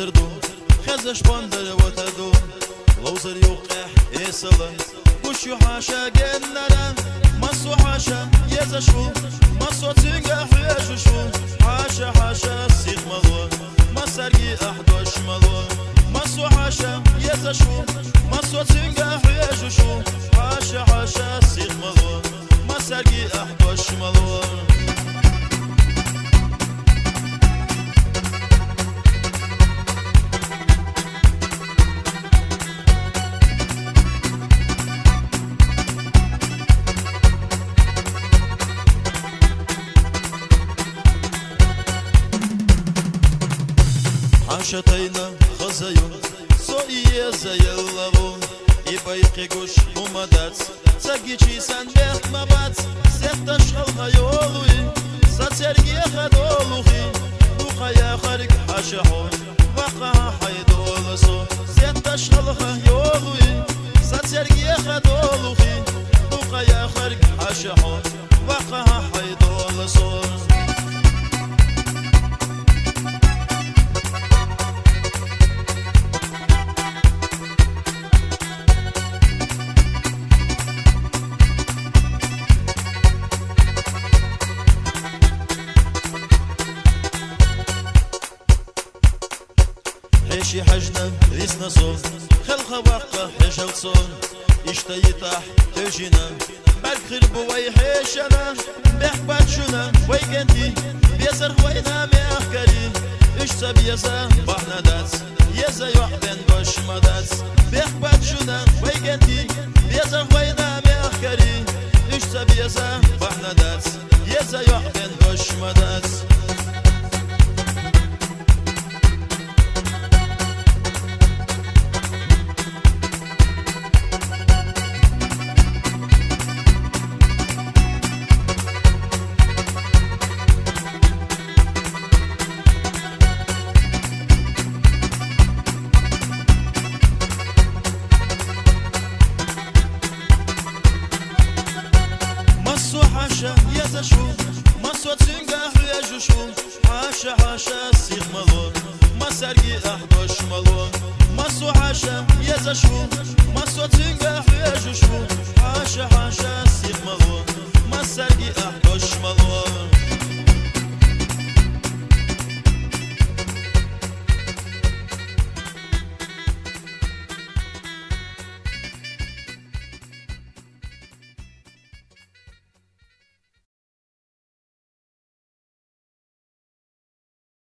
لوزردو خزش باندر وتدو لوزر يوقع يسلم وشو حاشا جنرا مسو حاشا يزشو مسو تنجح يشوشو حاشا حاشا سيخ ملو مسرقي أحدوش ملو مسو حاشا يزشو مسو تنجح يشوشو حاشا حاشا سيخ ملو مسرقي أحدوش ملو حاشتينا خزيو سوئية زي اللغو يبايقي قوش ومدات تاقيشي سنبيخ مبات سيختش خلقا يولوي ساترقي خدولوخي وخيا خارق حاشحو وقها حيدولسو سيختش خلقا يولوي ساترقي خدولوخي وخيا خارق حاشحو وقها حيدولسو حيشي حجنا ريسنا صون خلقها وقع حيشل صون اشتيطح تجينا برك خربو وي حيشنا بحبات شنا وي كنتي بيزر خوينا مأخكري اشتا بيزا بحنا دات يزا يحبن باش مدات بحبات شنا وي كنتي بيزر خوينا مأخكري اشتا بيزا بحنا دات يزا يحبن باش مدات حاشا يزشو مسو تنجح يجوشو حاشا حاشا سيخ ملون مسرقي أحدوش ملون مسو حاشا يزشو مسو تنجح يجوشو حاشا حاشا سيخ ملون مسرقي أحدوش